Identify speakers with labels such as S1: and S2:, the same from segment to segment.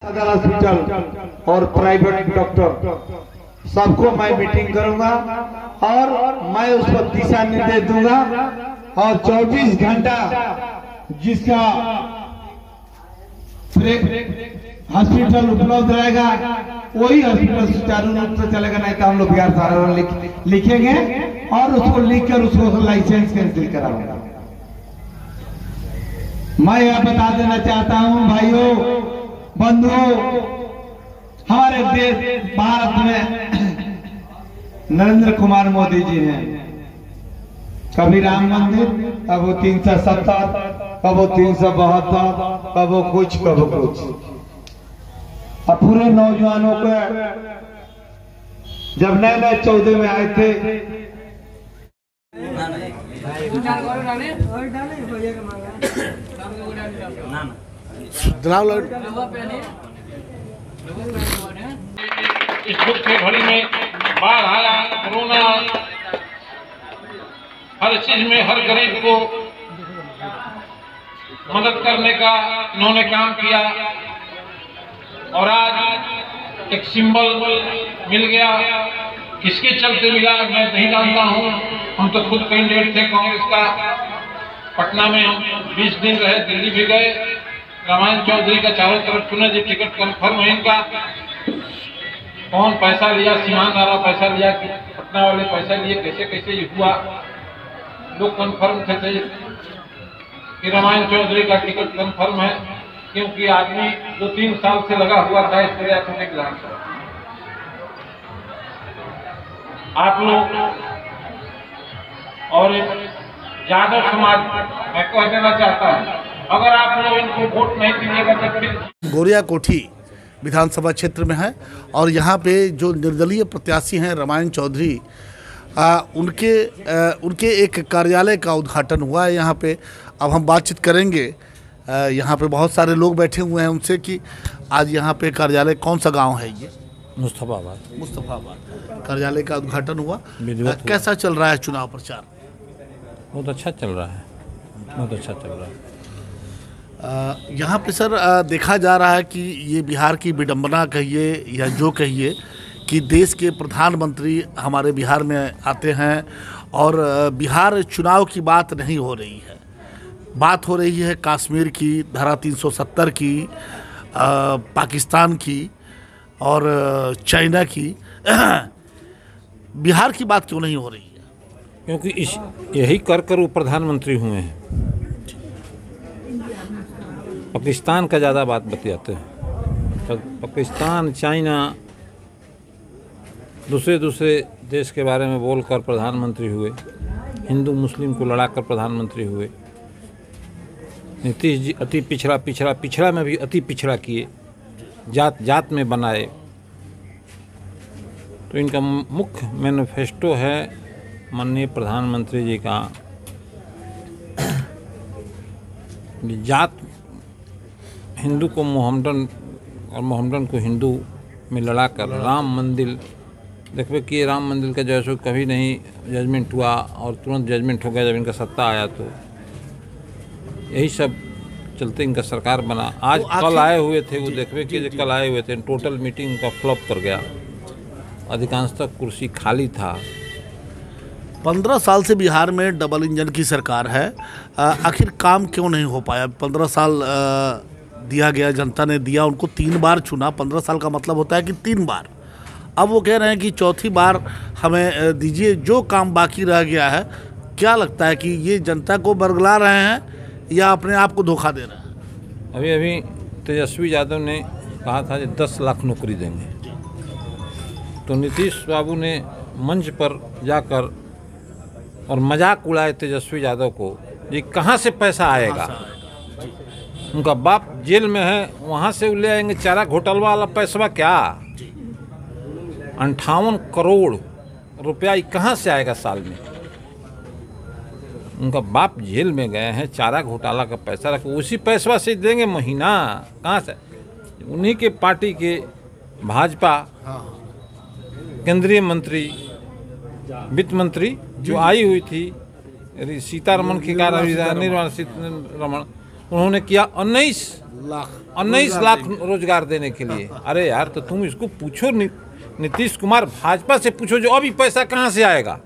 S1: सदर हॉस्पिटल और private doctor सबको मैं मीटिंग करूंगा और मैं उस पर दिशा निर्देश दूंगा और 24 घंटा जिसका हॉस्पिटल उपलब्ध रहेगा वही हॉस्पिटल सुचारू रूप से चलेगा, नहीं तो हम लोग बिहार सहारा लिखेंगे और उसको लिखकर उसको लाइसेंस कैंसिल कराऊंगा। मैं यह बता देना चाहता हूं भाइयों बंधुओं, हमारे देश भारत में नरेंद्र कुमार मोदी जी हैं। कभी राम मंदिर, कब वो 370, कब वो 372, कब वो कुछ कब कुछ। अब पूरे नौजवानों को जब नए नए 14 में आए थे
S2: इस दुख की घड़ी में बाढ़ आया, कोरोना, हर चीज में हर गरीब को मदद करने का इन्होंने काम किया और आज एक सिंबल मिल गया। किसके चलते मिला मैं नहीं जानता हूं। हम तो खुद कैंडिडेट थे कांग्रेस का। पटना में हम 20 दिन रहे, दिल्ली भी गए। रामायण चौधरी का चारों तरफ चुने जी, टिकट कंफर्म है इनका। कौन पैसा लिया, सीमान वाला पैसा लिया, पटना वाले पैसा लिए, कैसे कैसे ये हुआ, लोग कंफर्म थे कि रामायण चौधरी का टिकट कंफर्म है, क्योंकि आदमी 2-3 साल से लगा हुआ था इस तरह अपने विधानसभा। आप लोग और यादव समाज मैं कह देना चाहता हूं, अगर आप लोग इनको वोट नहीं दीजिएगा तो फिर
S3: गोरिया कोठी विधानसभा क्षेत्र में है और यहाँ पे जो निर्दलीय प्रत्याशी हैं रामायण चौधरी, उनके एक कार्यालय का उद्घाटन हुआ है यहाँ पे। अब हम बातचीत करेंगे, यहाँ पे बहुत सारे लोग बैठे हुए हैं उनसे कि आज यहाँ पे कार्यालय कौन सा गांव है ये? मुस्तफाबाद कार्यालय का उद्घाटन हुआ। कैसा चल रहा है चुनाव प्रचार?
S4: बहुत अच्छा चल रहा है, बहुत अच्छा चल रहा है।
S3: यहाँ पे सर देखा जा रहा है कि ये बिहार की विडंबना कहिए या जो कहिए कि देश के प्रधानमंत्री हमारे बिहार में आते हैं और बिहार चुनाव की बात नहीं हो रही है। बात हो रही है कश्मीर की, धारा 370 की, पाकिस्तान की और चाइना की। बिहार की बात क्यों नहीं हो रही है?
S4: क्योंकि यही कर वो प्रधानमंत्री हुए हैं। पाकिस्तान का ज़्यादा बात बतियाते हैं। पाकिस्तान, चाइना, दूसरे देश के बारे में बोलकर प्रधानमंत्री हुए। हिंदू मुस्लिम को लड़ाकर प्रधानमंत्री हुए। नीतीश जी अति पिछड़ा में भी अति पिछड़ा किए, जात में बनाए। तो इनका मुख्य मैनिफेस्टो है माननीय प्रधानमंत्री जी का, जात हिंदू को मोहम्मदन और मोहम्मदन को हिंदू में लड़ाकर राम मंदिर देखबे कि राम मंदिर का जैसे कभी नहीं जजमेंट हुआ और तुरंत जजमेंट हो गया जब इनका सत्ता आया। तो यही सब चलते इनका सरकार बना। आज कल आए हुए थे वो देखबे कि कल आए हुए थे, टोटल मीटिंग का फ्लॉप कर गया। अधिकांशतः कुर्सी खाली था।
S3: 15 साल से बिहार में डबल इंजन की सरकार है, आखिर काम क्यों नहीं हो पाया? 15 साल दिया गया, जनता ने दिया, उनको 3 बार चुना। 15 साल का मतलब होता है कि 3 बार। अब वो कह रहे हैं कि चौथी बार हमें दीजिए, जो काम बाकी रह गया है। क्या लगता है कि ये जनता को बरगला रहे हैं या अपने आप को धोखा दे रहे हैं?
S4: अभी तेजस्वी यादव ने कहा था कि 10 लाख नौकरी देंगे। तो नीतीश बाबू ने मंच पर जाकर और मजाक उड़ाए तेजस्वी यादव को, ये कहाँ से पैसा आएगा? उनका बाप जेल में है, वहाँ से ले आएंगे चारा घोटाला वाला पैसा। क्या 58 करोड़ रुपया कहाँ से आएगा साल में? उनका बाप जेल में गए हैं, चारा घोटाला का पैसा रख, उसी पैसा से देंगे महीना कहाँ से? उन्हीं के पार्टी के भाजपा केंद्रीय मंत्री, वित्त मंत्री जो आई हुई थी सीतारमण की कारण, निर्मला सीतारमण, उन्होंने किया 19
S3: लाख
S4: लाख रोजगार देने के लिए। अरे यार, तो तुम इसको पूछो नीतीश कुमार भाजपा से पूछो जो अभी पैसा कहाँ से आएगा।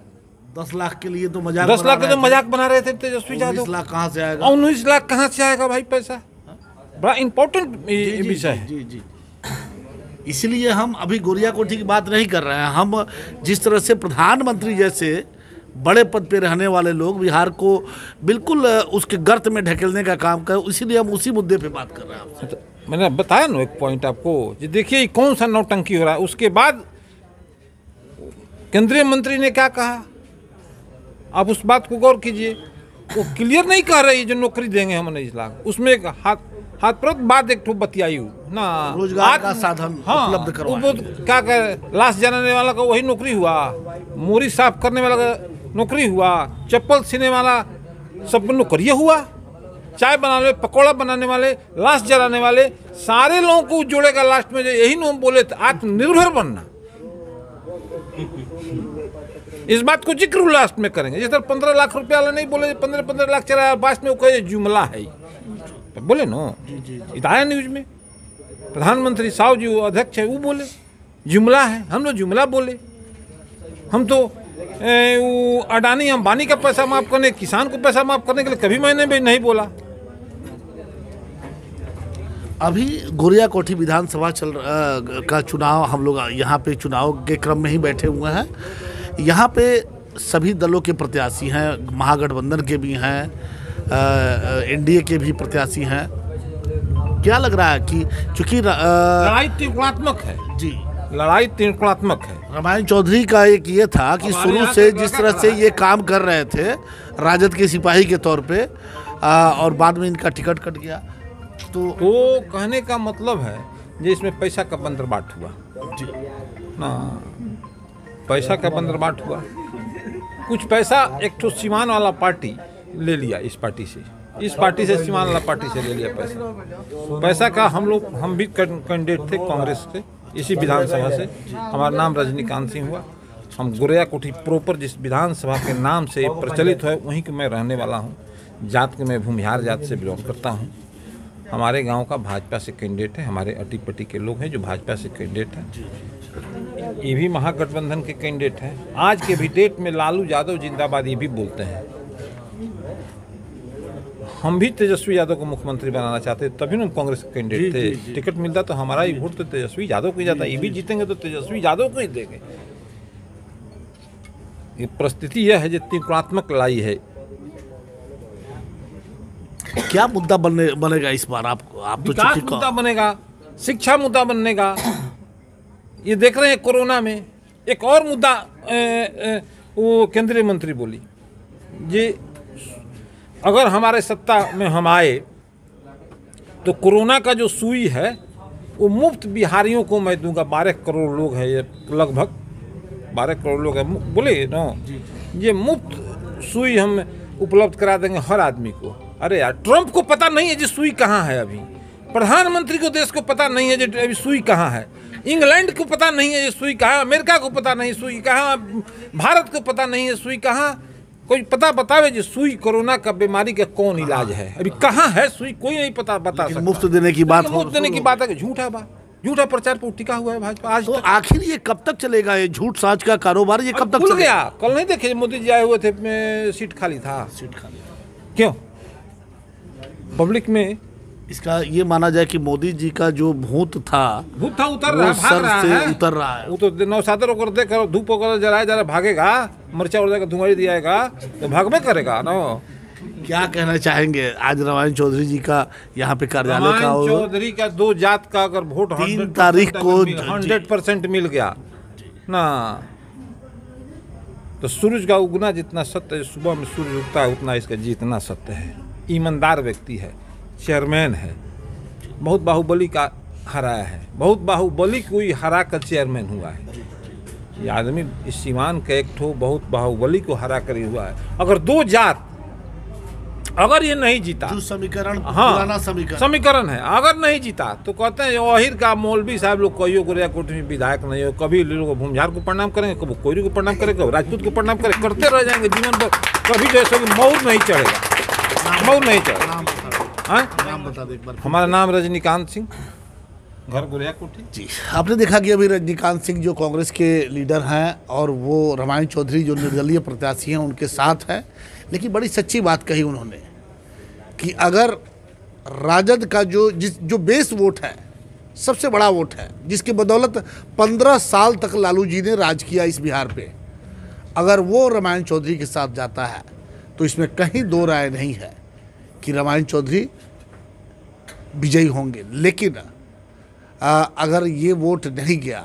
S3: 10 लाख के लिए तो मजाक
S4: 10 लाख
S3: बना
S4: के तो
S3: रहे थे।
S4: मजाक बना रहे थे तेजस्वी
S3: 19
S4: यादव।
S3: लाख कहाँ से आएगा?
S4: 19 लाख कहाँ से आएगा भाई पैसा? बड़ा इम्पोर्टेंट विषय है।
S3: जी जी, इसलिए हम अभी गोरियाकोठी की बात नहीं कर रहे हैं। हम जिस तरह से प्रधानमंत्री जैसे बड़े पद पे रहने वाले लोग बिहार को बिल्कुल उसके गर्त में ढकेलने का काम कर, इसीलिए हम उसी मुद्दे पे बात कर रहे हैं।
S4: तो मैंने बताया ना एक पॉइंट आपको, जी देखिए ये कौन सा नौटंकी हो रहा है। उसके बाद केंद्रीय मंत्री ने क्या कहा, आप उस बात को गौर कीजिए। वो क्लियर नहीं कह रही जो नौकरी देंगे हम 19 लाख, उसमें एक हाथ पर बाद एक ठो बतियाई ना
S3: रोजगार का साधन उपलब्ध करवाएं।
S4: क्या कर, लाश जलाने वाला का वही नौकरी हुआ, मोरी साफ करने वाला का नौकरी हुआ, चप्पल सीने वाला सब नौकरी हुआ, चाय बनाने वाले, पकौड़ा बनाने वाले, लाश जलाने वाले, सारे लोगों को जोड़ेगा लास्ट में। जो यही नाम बोले थे आत्मनिर्भर बनना, इस बात को जिक्र लास्ट में करेंगे। जिस तरह 15 लाख रुपया वाला नहीं बोले 15 लाख चला, बाद में वो कहे जुमला है बोले नो। आया न्यूज में प्रधानमंत्री साहब जी अध्यक्ष है वो बोले जुमला है, हम लोग जुमला बोले। हम तो वो अडानी अंबानी का पैसा माफ करने, किसान को पैसा माफ करने के लिए कभी मैंने भी नहीं बोला।
S3: अभी गोरियाकोठी विधानसभा का चुनाव, हम लोग यहाँ पे चुनाव के क्रम में ही बैठे हुए हैं। यहाँ पे सभी दलों के प्रत्याशी हैं, महागठबंधन के भी हैं, एनडीए के भी प्रत्याशी हैं। क्या लग रहा है कि चूंकि
S4: लड़ाई त्रिकोणात्मक है
S3: जी,
S4: लड़ाई त्रिकोणात्मक है।
S3: रामायण चौधरी का एक ये था कि शुरू से जिस तरह से ये काम कर रहे थे राजद के सिपाही के तौर पे, और बाद में इनका टिकट कट गया, तो
S4: कहने का मतलब है जो इसमें पैसा का बंदरबाट हुआ
S3: जी
S4: ना, पैसा का बंदरबाट हुआ। कुछ पैसा एक ठो सीमान वाला पार्टी ले लिया, इस पार्टी से सीमान वाला पार्टी से ले लिया पैसा का। हम भी कैंडिडेट थे कांग्रेस से, इसी विधानसभा से। हमारा नाम रजनीकांत सिंह हुआ। हम गोरियाकोठी प्रॉपर जिस विधानसभा के नाम से प्रचलित है वहीं के मैं रहने वाला हूँ। जात के मैं भूमिहार जात से बिलोंग करता हूँ। हमारे गांव का भाजपा से कैंडिडेट है, हमारे अटी पट्टी के लोग हैं जो भाजपा से कैंडिडेट हैं। ये भी महागठबंधन के कैंडिडेट हैं। आज के भी डेट में लालू यादव जिंदाबाद ये भी बोलते हैं। हम भी तेजस्वी यादव को मुख्यमंत्री बनाना चाहते, तभी हम कांग्रेस के कैंडिडेट थे। टिकट मिलता तो हमारा ही वोट तो तेजस्वी यादव को ही जाता। ये भी जीतेंगे तो तेजस्वी यादव को ही देंगे। ये परिस्थिति यह है जो त्रिकोणात्मक लड़ाई है।
S3: क्या मुद्दा बनेगा इस बार? आप तो
S4: विकास मुद्दा बनेगा, शिक्षा मुद्दा बनेगा। ये देख रहे हैं कोरोना में एक और मुद्दा वो केंद्रीय मंत्री बोली जी, अगर हमारे सत्ता में हम आए तो कोरोना का जो सुई है वो मुफ्त बिहारियों को मैं दूंगा। 12 करोड़ लोग हैं, ये लगभग 12 करोड़ लोग हैं बोले नो, ये मुफ्त सुई हम उपलब्ध करा देंगे हर आदमी को। अरे यार, ट्रंप को पता नहीं है जी सुई कहाँ है। अभी प्रधानमंत्री को देश को पता नहीं है जी अभी सुई कहाँ है। इंग्लैंड को पता नहीं है ये सुई कहाँ, अमेरिका को पता नहीं सुई कहाँ, भारत को पता नहीं है सुई कहाँ। कोई पता बतावे जी सुई कोरोना का बीमारी का कौन इलाज है, अभी कहाँ है सुई, कोई नहीं बता सकता।
S3: मुफ्त देने की बात,
S4: मुफ्त देने की बात है, झूठा बात, झूठा प्रचार पर टिका हुआ है भाजपा आज।
S3: तो आखिर ये कब तक चलेगा, ये झूठ साच का कारोबार ये कब तक
S4: खुल
S3: चलेगा?
S4: गया। कल नहीं देखे मोदी जी आए हुए थे, सीट खाली था।
S3: सीट खाली
S4: क्यों? पब्लिक में
S3: इसका ये माना जाए कि मोदी जी का जो भूत था
S4: उतर रहा है, भाग रहा है,
S3: उतर रहा है।
S4: वो तो नौसादर होकर देख धूप होकर जलाया जा रहा, भागेगा, मर्चा उड़ जाएगा, धुआं दियाएगा तो भागमे करेगा ना।
S3: क्या कहना चाहेंगे? आज रामायण चौधरी जी का यहाँ पे कार्यालय का,
S4: चौधरी का 2 जात का अगर वोट
S3: 3 तारीख को
S4: 100% मिल गया ना, तो सूरज का उगना जितना सत्य है, सुबह में सूरज उगता है उतना इसका जीतना सत्य है। ईमानदार व्यक्ति है, चेयरमैन है, बहुत बाहुबली का हराया है, बहुत बाहुबली को ही हरा कर चेयरमैन हुआ है। ये आदमी इस सीमान का एक ठो बहुत बाहुबली को हरा कर ही हुआ है। अगर 2 जात अगर ये नहीं जीता,
S3: जो समीकरण,
S4: हाँ,
S3: पुराना
S4: समीकरण है, अगर नहीं जीता तो कहते हैं ओहिर का मौलवी साहब लोग कहियो गोरियाकोठी में विधायक नहीं हो, कभी लोग भूमिहार को प्रणाम करेंगे, कभी कोयरी को प्रणाम करेंगे, कभी राजपूत को प्रणाम करेंगे, करते रह जाएंगे जीवन भर, कभी जैसे कि मौर नहीं चढ़ेगा, मौर नहीं चढ़ेगा। हाँ?
S3: नाम बता दे एक बार।
S4: हमारा नाम रजनीकांत सिंह, घर गुरिया कोठी।
S3: जी, आपने देखा कि अभी रजनीकांत सिंह जो कांग्रेस के लीडर हैं और वो रामायण चौधरी जो निर्दलीय प्रत्याशी हैं उनके साथ है। लेकिन बड़ी सच्ची बात कही उन्होंने कि अगर राजद का जो बेस वोट है, सबसे बड़ा वोट है, जिसकी बदौलत 15 साल तक लालू जी ने राज किया इस बिहार पे, अगर वो रामायण चौधरी के साथ जाता है तो इसमें कहीं दो राय नहीं है कि रामायण चौधरी विजयी होंगे। लेकिन अगर ये वोट नहीं गया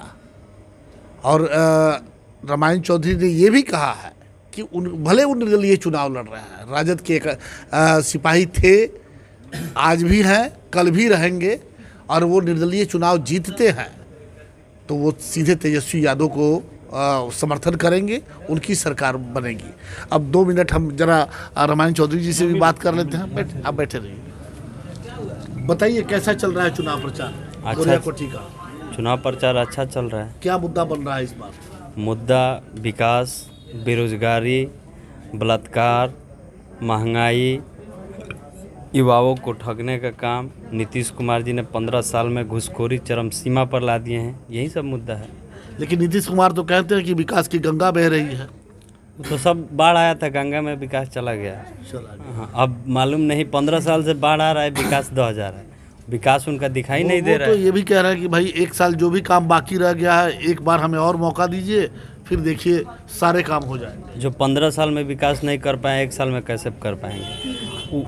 S3: और रामायण चौधरी ने ये भी कहा है कि भले वो निर्दलीय चुनाव लड़ रहे हैं, राजद के एक सिपाही थे, आज भी हैं, कल भी रहेंगे, और वो निर्दलीय चुनाव जीतते हैं तो वो सीधे तेजस्वी यादव को समर्थन करेंगे, उनकी सरकार बनेगी। अब 2 मिनट हम जरा रामायण चौधरी जी से भी बात कर लेते हैं। आप बैठे रहिए, बताइए कैसा चल रहा है चुनाव प्रचार गोरिया कोठी का?
S5: चुनाव प्रचार अच्छा चल रहा है।
S3: क्या मुद्दा बन रहा है इस बार?
S5: मुद्दा विकास, बेरोजगारी, बलात्कार, महंगाई, युवाओं को ठगने का काम। नीतीश कुमार जी ने 15 साल में घूसखोरी चरम सीमा पर ला दिए हैं, यही सब मुद्दा है।
S3: लेकिन नीतीश कुमार तो कहते हैं कि विकास की गंगा बह रही है।
S5: तो सब बाढ़ आया था, गंगा में विकास चला गया। हाँ, अब मालूम नहीं 15 साल से बाढ़ आ रहा है, विकास 2000 है, विकास उनका दिखाई नहीं दे रहा है।
S3: तो ये भी कह रहा है कि भाई 1 साल जो भी काम बाकी रह गया है, एक बार हमें और मौका दीजिए, फिर देखिए सारे काम हो जाएंगे।
S5: जो 15 साल में विकास नहीं कर पाए, 1 साल में कैसे कर पाएंगे?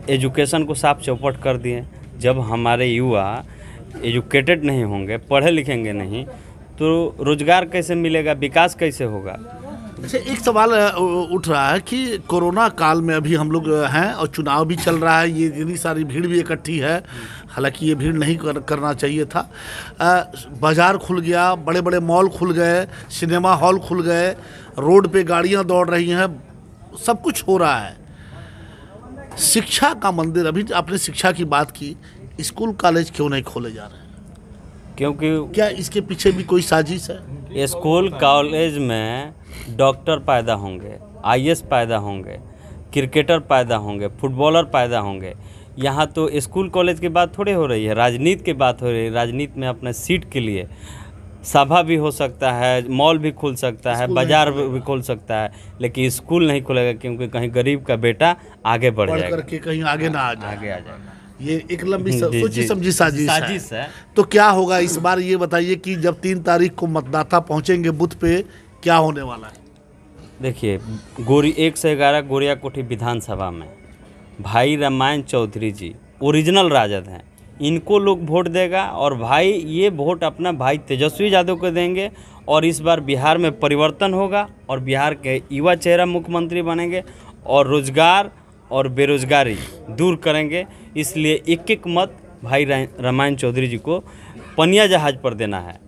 S5: एजुकेशन को साफ चौपट कर दिए। जब हमारे युवा एजुकेटेड नहीं होंगे, पढ़े लिखेंगे नहीं, तो रोजगार कैसे मिलेगा, विकास कैसे होगा?
S3: अच्छा, एक सवाल उठ रहा है कि कोरोना काल में अभी हम लोग हैं और चुनाव भी चल रहा है, ये इतनी सारी भीड़ भी इकट्ठी है, हालांकि ये भीड़ नहीं करना चाहिए था। बाजार खुल गया, बड़े बड़े मॉल खुल गए, सिनेमा हॉल खुल गए, रोड पे गाड़ियां दौड़ रही हैं, सब कुछ हो रहा है। शिक्षा का मंदिर, अभी आपने शिक्षा की बात की, स्कूल कॉलेज क्यों नहीं खोले जा रहे हैं?
S5: क्योंकि
S3: क्या इसके पीछे भी कोई साजिश है?
S5: स्कूल कॉलेज में डॉक्टर पैदा होंगे, आईएएस पैदा होंगे, क्रिकेटर पैदा होंगे, फुटबॉलर पैदा होंगे। यहाँ तो स्कूल कॉलेज की बात थोड़ी हो रही है, राजनीति की बात हो रही है। राजनीति में अपने सीट के लिए सभा भी हो सकता है, मॉल भी खुल सकता है, बाजार भी खुल सकता है, लेकिन स्कूल नहीं खुलेगा, क्योंकि कहीं गरीब का बेटा आगे बढ़ जाएगा,
S3: करके कहीं आगे ना आ जाए,
S5: आगे आ जाएगा।
S3: ये एक लंबी सोची समझी साजिश
S5: है।
S3: तो क्या होगा इस बार, ये बताइए कि जब 3 तारीख को मतदाता पहुंचेंगे बूथ पे, क्या होने वाला है?
S5: देखिए, 1 से 11 गोरिया कोठी विधानसभा में भाई रामायण चौधरी जी ओरिजिनल राजद हैं, इनको लोग वोट देगा, और भाई ये वोट अपना भाई तेजस्वी यादव को देंगे, और इस बार बिहार में परिवर्तन होगा और बिहार के युवा चेहरा मुख्यमंत्री बनेंगे और रोजगार और बेरोजगारी दूर करेंगे। इसलिए एक मत भाई रामायण चौधरी जी को पनिया जहाज पर देना है,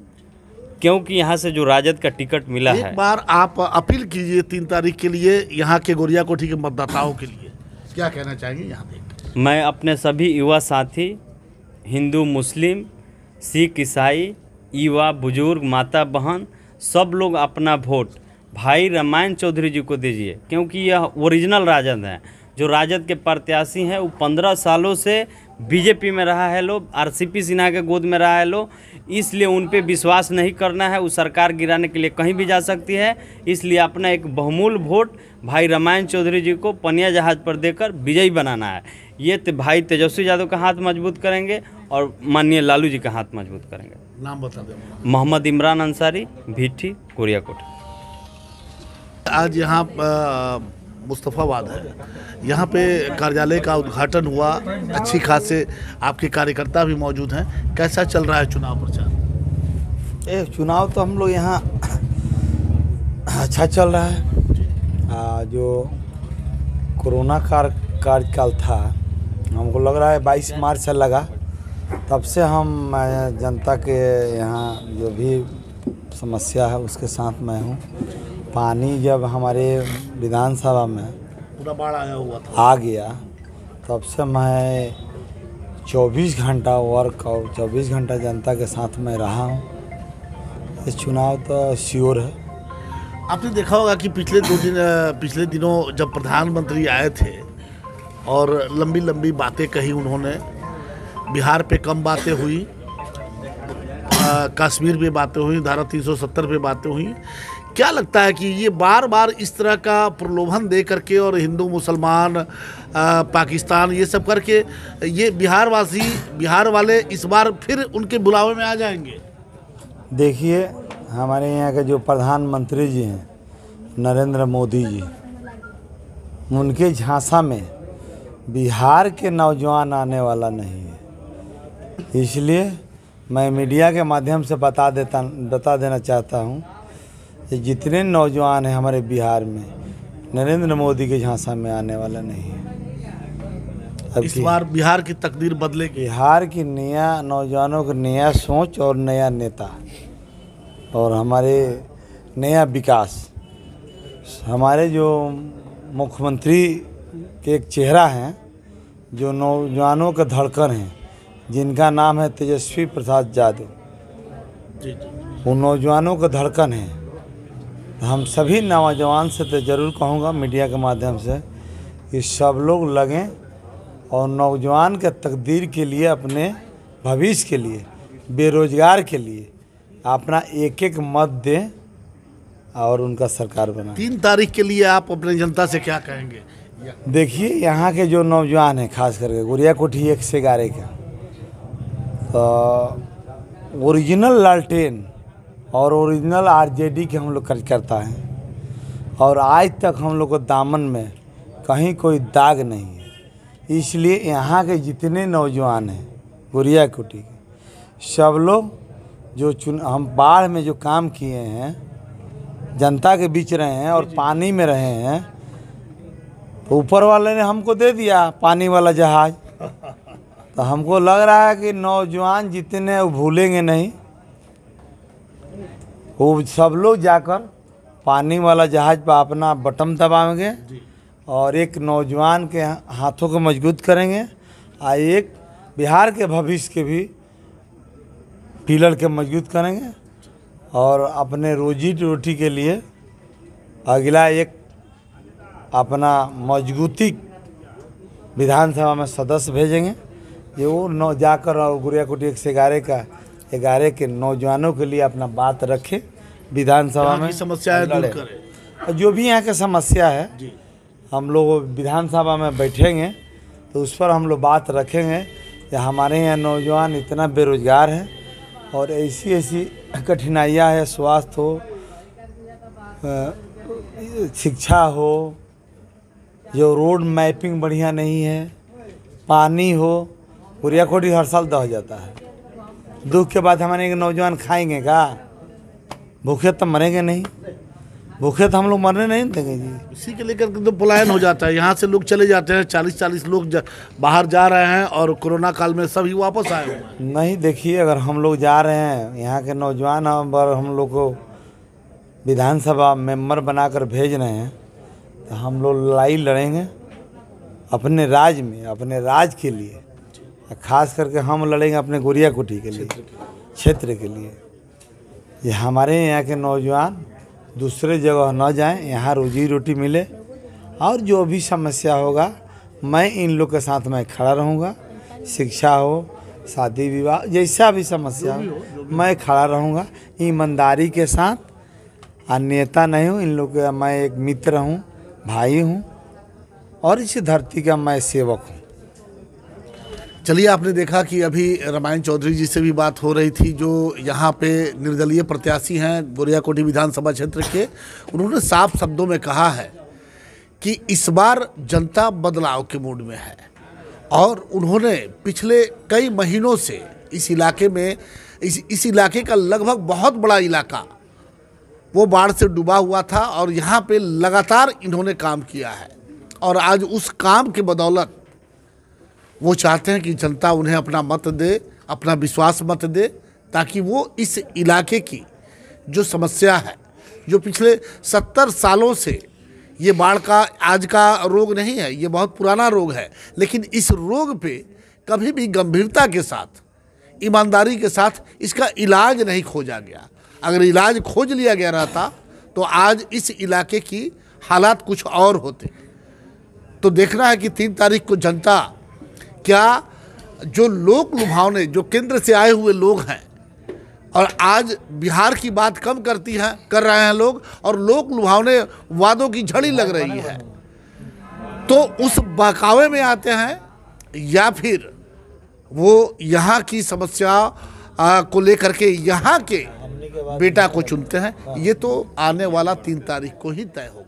S5: क्योंकि यहाँ से जो राजद का टिकट मिला है।
S3: एक बार आप अपील कीजिए 3 तारीख के लिए यहाँ के गोरिया कोठी के मतदाताओं के लिए, क्या कहना चाहेंगे यहाँ पे?
S5: मैं अपने सभी युवा साथी, हिंदू, मुस्लिम, सिख, ईसाई, युवा, बुजुर्ग, माता, बहन, सब लोग अपना वोट भाई रामायण चौधरी जी को दीजिए, क्योंकि यह ओरिजिनल राजद हैं। जो राजद के प्रत्याशी हैं वो 15 सालों से बीजेपी में रहा है लो, आरसीपी सिन्हा के गोद में रहा है लो, इसलिए उन पे विश्वास नहीं करना है। वो सरकार गिराने के लिए कहीं भी जा सकती है, इसलिए अपना एक बहुमूल्य वोट भाई रामायण चौधरी जी को पनिया जहाज पर देकर विजयी बनाना है। ये भाई तेजस्वी यादव का हाथ मजबूत करेंगे और माननीय लालू जी का हाथ मजबूत करेंगे।
S3: नाम बता दें।
S5: मोहम्मद इमरान अंसारी, भीठी, गोरिया कोठी।
S3: आज यहाँ मुस्तफ़ाबाद है, यहाँ पे कार्यालय का उद्घाटन हुआ, अच्छी खासे आपके कार्यकर्ता भी मौजूद हैं। कैसा चल रहा है चुनाव प्रचार?
S6: चुनाव तो हम लोग यहाँ अच्छा चल रहा है। जो कोरोना कार्यकाल था, हमको लग रहा है 22 मार्च से लगा, तब से हम जनता के यहाँ जो भी समस्या है उसके साथ मैं हूँ। पानी जब हमारे विधानसभा में
S3: पूरा बाढ़ आया हुआ था,
S6: आ गया, तब से मैं 24 घंटा वर्क और 24 घंटा जनता के साथ मैं रहा हूँ। इस चुनाव तो श्योर है।
S3: आपने देखा होगा कि पिछले दिनों जब प्रधानमंत्री आए थे और लंबी लंबी बातें कही उन्होंने। बिहार पे कम बातें हुई, कश्मीर पे बातें हुई, धारा 370 पे बातें हुई। क्या लगता है कि ये बार बार इस तरह का प्रलोभन दे करके और हिंदू मुसलमान पाकिस्तान ये सब करके ये बिहार वाले इस बार फिर उनके बुलावे में आ जाएंगे?
S6: देखिए, हमारे यहाँ के जो प्रधानमंत्री जी हैं नरेंद्र मोदी जी, उनके झांसा में बिहार के नौजवान आने वाला नहीं है। इसलिए मैं मीडिया के माध्यम से बता देना चाहता हूँ कि जितने नौजवान हैं हमारे बिहार में, नरेंद्र मोदी के झांसा में आने वाला नहीं है।
S3: इस बार बिहार की तकदीर बदलेगी।
S6: बिहार की नया नौजवानों की नया सोच और नया नेता और हमारे नया विकास, हमारे जो मुख्यमंत्री के एक चेहरा हैं, जो नौजवानों का धड़कन हैं, जिनका नाम है तेजस्वी प्रसाद यादव, वो नौजवानों का धड़कन है। तो हम सभी नौजवान से तो ज़रूर कहूँगा मीडिया के माध्यम से कि सब लोग लगें और नौजवान के तकदीर के लिए, अपने भविष्य के लिए, बेरोजगार के लिए अपना एक एक मत दें और उनका सरकार बनाएं।
S3: 3 तारीख के लिए आप अपने जनता से क्या कहेंगे?
S6: देखिए, यहाँ के जो नौजवान हैं, खास करके गुड़िया कोठी 1 से 11 का, तो ओरिजिनल लालटेन और ओरिजिनल आरजेडी के हम लोग कार्यकर्ता हैं और आज तक हम लोग को दामन में कहीं कोई दाग नहीं है। इसलिए यहाँ के जितने नौजवान हैं गुड़िया कोठी के, सब लोग जो हम बाढ़ में जो काम किए हैं, जनता के बीच रहे हैं और पानी में रहे हैं, तो ऊपर वाले ने हमको दे दिया पानी वाला जहाज। तो हमको लग रहा है कि नौजवान जितने वो भूलेंगे नहीं, वो सब लोग जाकर पानी वाला जहाज पर अपना बटन दबाएंगे और एक नौजवान के हाथों को मजबूत करेंगे और एक बिहार के भविष्य के भी पिलर के मजबूत करेंगे और अपने रोजी रोटी के लिए अगला एक अपना मजबूती विधानसभा में सदस्य भेजेंगे, ये वो जाकर और गुड़िया कोठी 1 से 11 के नौजवानों के लिए अपना बात रखे विधानसभा में,
S3: समस्याएं दूर करें।
S6: जो भी यहाँ की समस्या है हम लोग विधानसभा में बैठेंगे तो उस पर हम लोग बात रखेंगे कि हमारे यहाँ नौजवान इतना बेरोजगार है और ऐसी ऐसी कठिनाइयाँ है, स्वास्थ्य हो, शिक्षा हो, जो रोड मैपिंग बढ़िया नहीं है, पानी हो। गुड़िया कोठी हर साल दह जाता है। दुख के बाद हमारे नौजवान खाएंगे का? भूखे तो मरेंगे नहीं, भूखे तो हम लोग मरने नहीं देंगे जी।
S3: इसी के लेकर तो पलायन हो जाता है, यहाँ से लोग चले जाते हैं, 40-40 लोग बाहर जा रहे हैं और कोरोना काल में सभी वापस आए हुए हैं।
S6: नहीं, देखिए, अगर हम लोग जा रहे हैं, यहाँ के नौजवान हम लोग को विधानसभा मेंबर बनाकर भेज रहे हैं, तो हम लोग लड़ाई लड़ेंगे अपने राज्य में, अपने राज्य के लिए। खास करके हम लड़ेंगे अपने गुड़िया कोठी के लिए, क्षेत्र के लिए। ये हमारे यहाँ के नौजवान दूसरे जगह न जाएं, यहाँ रोजी रोटी मिले और जो भी समस्या होगा मैं इन लोग के साथ में खड़ा रहूँगा। शिक्षा हो, शादी विवाह, जैसा भी समस्या हो मैं खड़ा रहूँगा ईमानदारी के साथ। और नेता नहीं हूँ, इन लोग का मैं एक मित्र हूँ, भाई हूँ और इस धरती का मैं सेवक हूँ।
S3: चलिए, आपने देखा कि अभी रामायण चौधरी जी से भी बात हो रही थी, जो यहाँ पे निर्दलीय प्रत्याशी हैं गुड़िया कोठी विधानसभा क्षेत्र के। उन्होंने साफ शब्दों में कहा है कि इस बार जनता बदलाव के मूड में है और उन्होंने पिछले कई महीनों से इस इलाके में इस इलाके का लगभग बहुत बड़ा इलाका वो बाढ़ से डूबा हुआ था और यहाँ पे लगातार इन्होंने काम किया है और आज उस काम के बदौलत वो चाहते हैं कि जनता उन्हें अपना मत दे, अपना विश्वास मत दे, ताकि वो इस इलाके की जो समस्या है, जो पिछले 70 सालों से ये बाढ़ का आज का रोग नहीं है, ये बहुत पुराना रोग है, लेकिन इस रोग पे कभी भी गंभीरता के साथ, ईमानदारी के साथ इसका इलाज नहीं खोजा गया। अगर इलाज खोज लिया गया रहता तो आज इस इलाके की हालात कुछ और होते। तो देखना है कि 3 तारीख को जनता क्या जो लोक लुभावने जो केंद्र से आए हुए लोग हैं और आज बिहार की बात कम कर रहे हैं लोग और लोक लुभावने वादों की झड़ी लग रही है, तो उस बहकावे में आते हैं या फिर वो यहाँ की समस्या को लेकर के यहाँ के बेटा को चुनते हैं। ये तो आने वाला 3 तारीख को ही तय होगा।